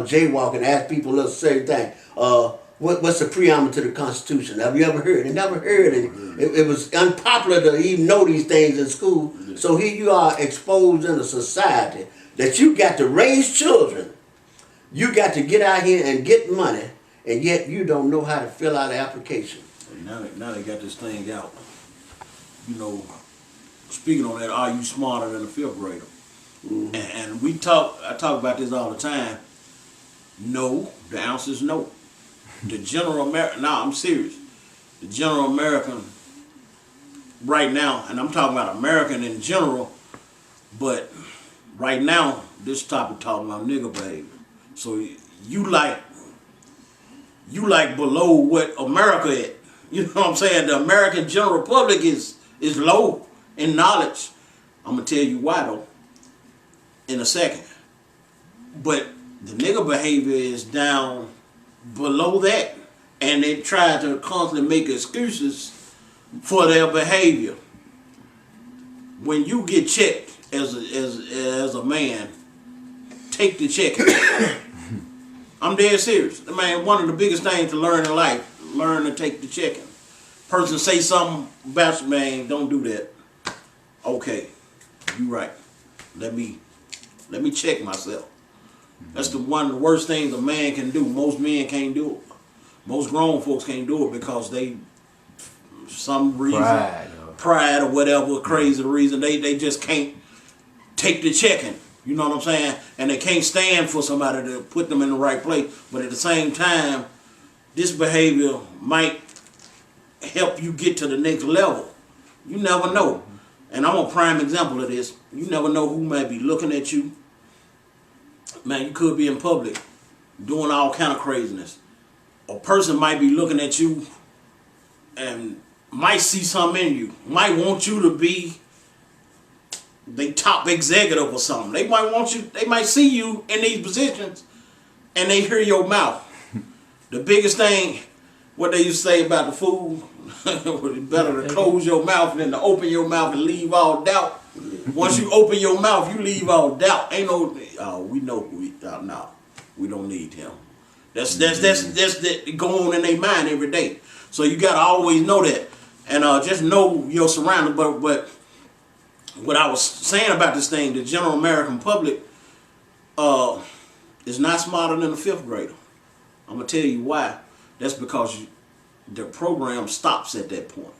jaywalking, ask people the same thing. What's the preamble to the Constitution? Have you ever heard it? Never heard it. It was unpopular to even know these things in school. So here you are exposed in a society that you got to raise children. You got to get out here and get money, and yet you don't know how to fill out an application. Now they got this thing out. You know, speaking on that, are you smarter than a fifth grader? Mm-hmm. And I talk about this all the time. No, the answer is no. The general American, I'm serious. The general American right now, and I'm talking about American in general, but right now, this topic talking about nigger behavior. So you like below what America is. You know what I'm saying? The American general public is low in knowledge. I'm gonna tell you why though in a second. But the nigger behavior is down below that, and they try to constantly make excuses for their behavior. When you get checked as a man, take the check. I'm dead serious. Man, one of the biggest things to learn in life, learn to take the checking. Person say something about you, man, don't do that. Okay, you right. Let me check myself. That's one of the worst things a man can do. Most men can't do it. Most grown folks can't do it because they, some reason, pride or whatever crazy reason, they just can't take the checking. You know what I'm saying? And they can't stand for somebody to put them in the right place. But at the same time, this behavior might help you get to the next level. You never know. And I'm a prime example of this. You never know who might be looking at you. Man, you could be in public doing all kind of craziness. A person might be looking at you and might see something in you. Might want you to be the top executive or something. They might see you in these positions and they hear your mouth. The biggest thing, what they used to say about the fool, it's better to close your mouth than to open your mouth and leave all doubt. Once you open your mouth, you leave all doubt. Ain't no, we know no, we don't need him. That's that go on in their mind every day. So you gotta always know that, and just know your surroundings. But what I was saying about this thing, the general American public is not smarter than a fifth grader. I'm gonna tell you why. That's because the program stops at that point.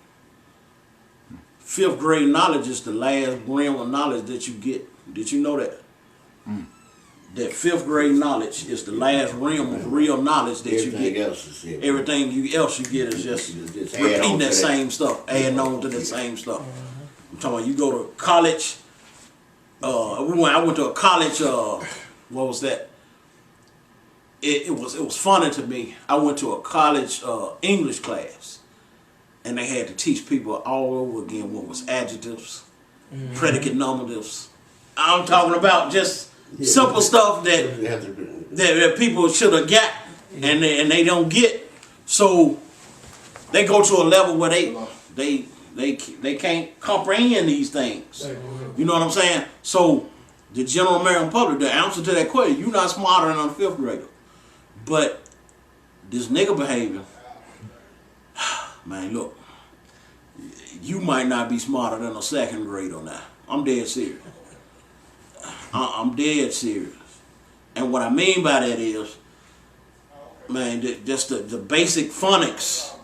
Fifth grade knowledge is the last realm of knowledge that you get. Did you know that? That fifth grade knowledge is the last realm of real knowledge that you get. Everything else you get is just repeating that same stuff, adding on to the same stuff. I'm talking about you go to college. I went to a college. What was that? It was funny to me. I went to a college English class, and they had to teach people all over again what was adjectives, predicate nominatives. I'm talking about just simple stuff that people should have got, and they don't get. So they go to a level where they can't comprehend these things. You know what I'm saying? So the general American public, the answer to that question, you're not smarter than a fifth grader. But this nigga behavior, man, look, you might not be smarter than a second grader now. I'm dead serious. I'm dead serious. And what I mean by that is, man, just the basic phonics.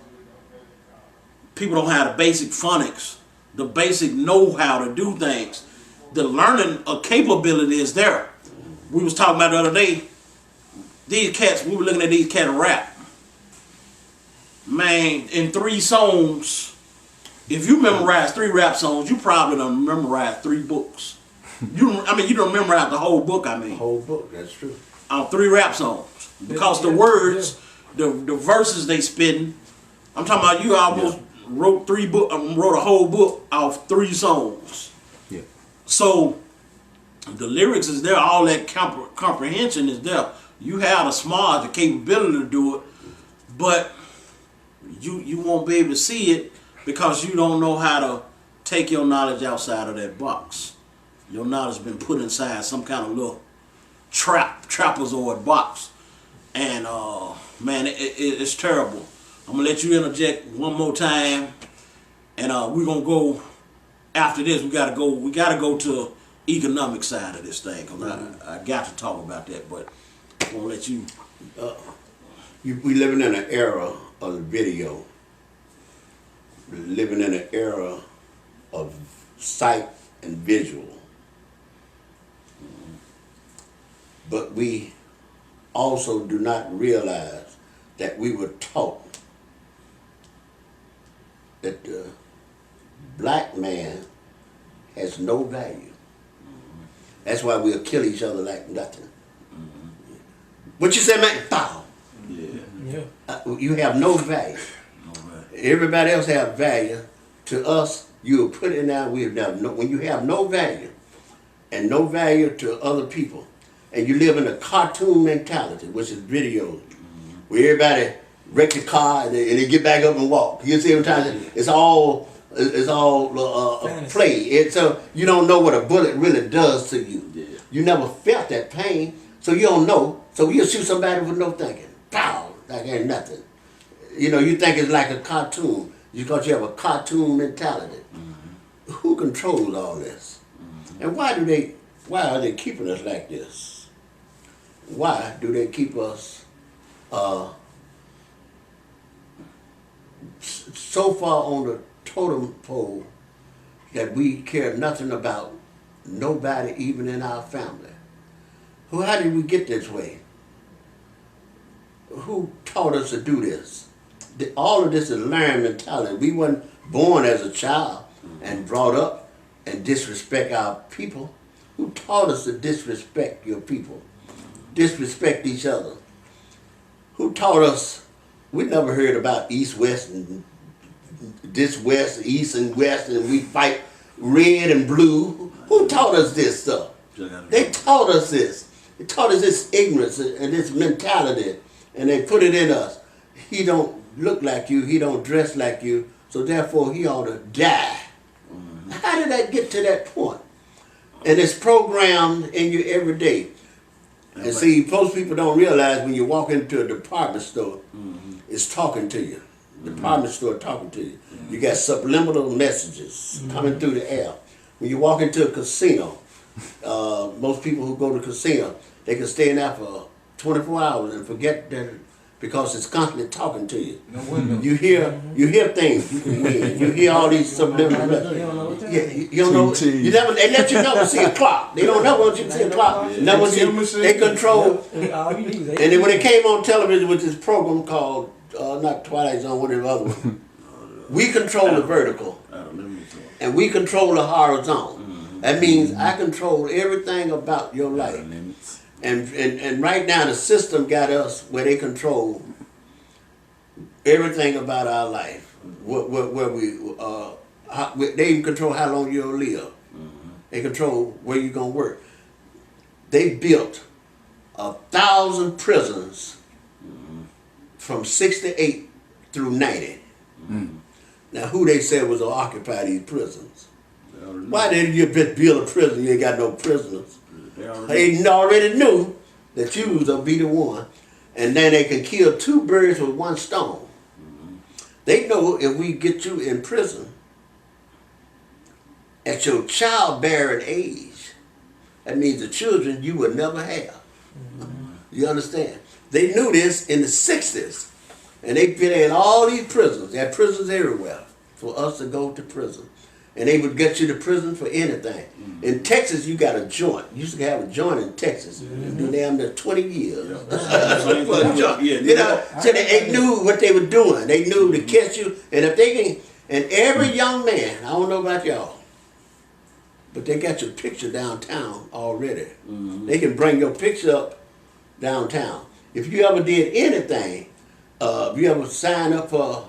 People don't have the basic phonics, the basic know-how to do things. The learning capability is there. We was talking about the other day, these cats, we were looking at these cats rap. Man, in 3 songs, if you memorize 3 rap songs, you probably don't memorize 3 books. You don't memorize the whole book, The whole book, that's true. On 3 rap songs. Because the words, the verses they spitting, I'm talking about you almost wrote a whole book off 3 songs. Yeah. So the lyrics is there, all that comprehension is there. You have the smart, the capability to do it, but you won't be able to see it because you don't know how to take your knowledge outside of that box. Your knowledge has been put inside some kind of little trapezoid box, and man, it's terrible. I'm gonna let you interject one more time, and we're gonna go after this. We gotta go to economic side of this thing, because I got to talk about that, but I'm gonna let you. We living in an era of video. We're living in an era of sight and visual. But we also do not realize that we were taught that the black man has no value. That's why we'll kill each other like nothing. What you say, man? Bow. Yeah. You have no value. Everybody else have value. To us, you will put it down. We have no. When you have no value, and no value to other people, and you live in a cartoon mentality, which is videos, where everybody wreck the car and they get back up and walk. You see what I'm trying to say? It's all play. So you don't know what a bullet really does to you. Yeah. You never felt that pain, so you don't know. So you'll shoot somebody with no thinking. Pow! Like ain't nothing. You know, you think it's like a cartoon because you have a cartoon mentality. Who controls all this? And why are they keeping us like this? Why do they keep us so far on the totem pole that we care nothing about nobody, even in our family? How did we get this way? Who taught us to do this? All of this is learned mentality. We weren't born as a child and brought up and disrespect our people. Who taught us to disrespect your people? Disrespect each other? Who taught us? We never heard about East, West, and this West, East, and West, and we fight red and blue. Who taught us this stuff? They taught us this. They taught us this ignorance and this mentality, and they put it in us. He don't look like you. He don't dress like you. So therefore, he ought to die. How did that get to that point? And it's programmed in you every day. And see, most people don't realize when you walk into a department store, it's talking to you. Department store talking to you. You got subliminal messages coming through the air. When you walk into a casino, most people who go to casino, they can stay in there for 24 hours and forget that, because it's constantly talking to you. You hear things you can win. You hear all these subliminal messages. You don't know. You never. They let you never see a clock. They don't never want you to see a clock. Never see. They control. And then when it came on television with this program called not Twilight Zone, whatever the other one, we control the vertical, and we control the horizontal. That means I control everything about your life. And right now the system got us where they control everything about our life. They even control how long you'll live. They control where you're gonna work. They built 1,000 prisons from 68 through 90. Now who they said was to occupy these prisons? Why did you build a prison? You ain't got no prisoners. They already knew that you was gonna be the one, and then they can kill two birds with one stone. They know if we get you in prison at your childbearing age, that means the children you would never have. You understand? They knew this in the 60s, and they put in all these prisons. They had prisons everywhere for us to go to prison. And they would get you to prison for anything. In Texas, you got a joint. You used to have a joint in Texas. You do damn near 20 years. You know, so they knew what they were doing. They knew to catch you. And if they can, and every young man, I don't know about y'all, but they got your picture downtown already. They can bring your picture up downtown. If you ever did anything, if you ever signed up for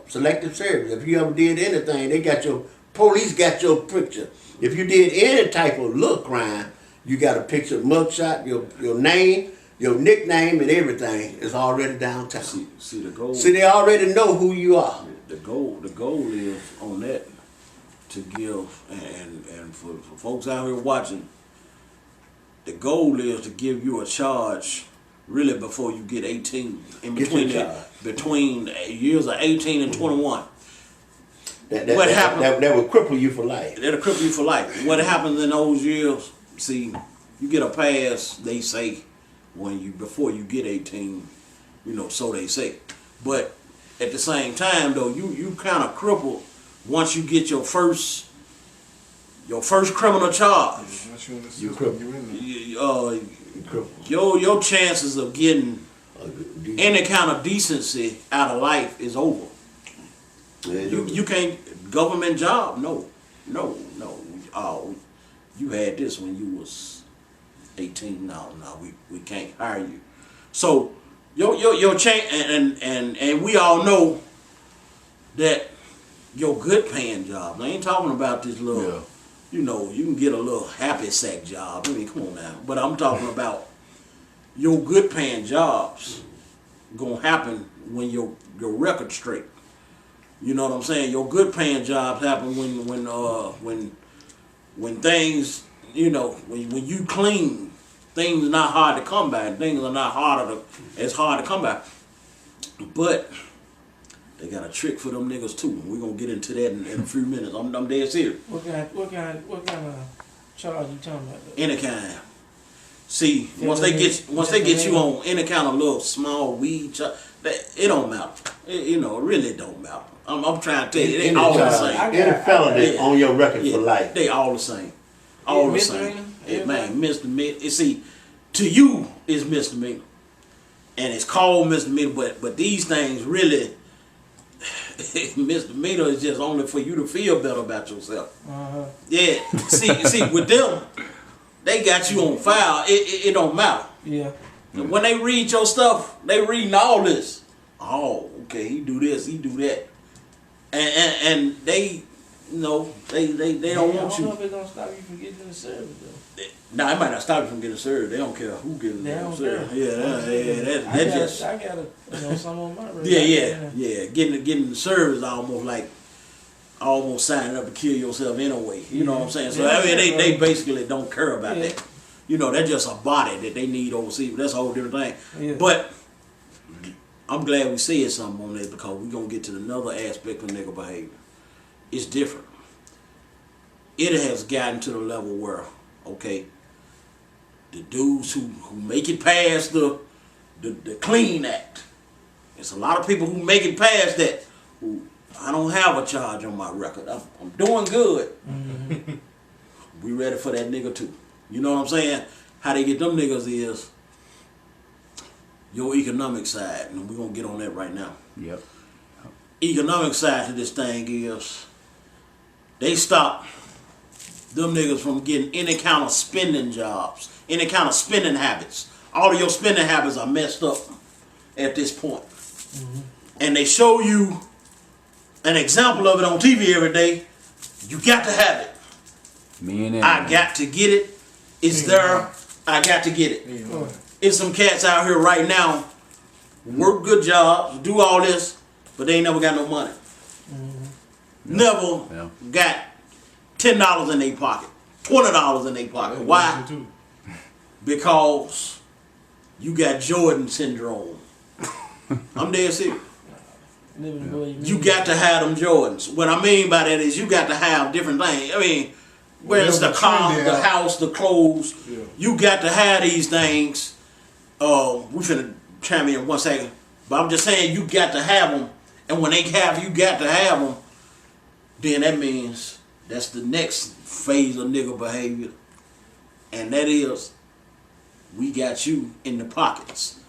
selective service, if you ever did anything, they got your police got your picture. If you did any type of little crime, you got a picture, mugshot, your name, your nickname, and everything is already downtown. See the goal. See, they already know who you are. The goal is on that to give, and for folks out here watching, the goal is to give you a charge really before you get 18. In between the years of 18 and 21. What happened? That will cripple you for life. That'll cripple you for life. What happens in those years? See, you get a pass. They say before you get 18. So they say. But at the same time, though, you kind of crippled once you get your first criminal charge. You crippled. Your chances of getting any kind of decency out of life is over. You can't government job. No. Oh, you had this when you was 18. No, we can't hire you. So your change, and we all know that your good paying job. I ain't talking about this little. You can get a little happy sack job. I mean, come on now. But I'm talking about your good paying jobs gonna happen when your record's straight. You know what I'm saying? Your good paying jobs happen when things, when you clean, things are not hard to come by. Things are not as hard to come by. But they got a trick for them niggas too. We're gonna get into that in a few minutes. I'm dead serious. What kind of charge you talking about? Any kind. See, once they get you on any kind of little small weed charge, it don't matter. It really don't matter. I'm trying to tell you, they all the same. Any felony on your record for life. They all the same. All the same. Man, misdemeanor. See, to you it's misdemeanor, and it's called misdemeanor, but these things really. Misdemeanor is just only for you to feel better about yourself. Yeah. See, with them, they got you on file. It don't matter. Yeah. When they read your stuff, they reading all this. Oh, okay, he do this, he do that, and they, they don't want you. I don't know if it's gonna stop you from getting in the service though. Now it might not stop you from getting served. They don't care who gets in the service. I got some on my record. Yeah. Getting in the service is almost signing up to kill yourself anyway. You know what I'm saying? So they basically don't care about that. They're just a body that they need overseas. But that's a whole different thing. Yeah. But I'm glad we said something on that because we're gonna get to another aspect of nigga behavior. It's different. It has gotten to the level where, okay, the dudes who make it past the Clean Act. There's a lot of people who make it past that who I don't have a charge on my record. I'm doing good. Mm-hmm. We ready for that nigga too. You know what I'm saying? How they get them niggas is your economic side, and we're gonna get on that right now. Yep. Economic side to this thing is they stop them niggas from getting any kind of spending jobs, any kind of spending habits. All of your spending habits are messed up at this point. Mm-hmm. And they show you an example of it on TV every day. You got to have it. I got to get it. It's there. I got to get it. It's some cats out here right now, work good jobs, do all this, but they ain't never got no money. Mm-hmm. Never got $10 in their pocket, $20 in their pocket. Why? Because you got Jordan syndrome. I'm dead serious. You got to have them Jordans. What I mean by that is you got to have different things. I mean, whether it's the car, the house, the clothes, you got to have these things. We finna chime in 1 second, but I'm just saying you got to have them, and when they have you got to have them, then that means that's the next phase of nigga behavior, and that is we got you in the pockets.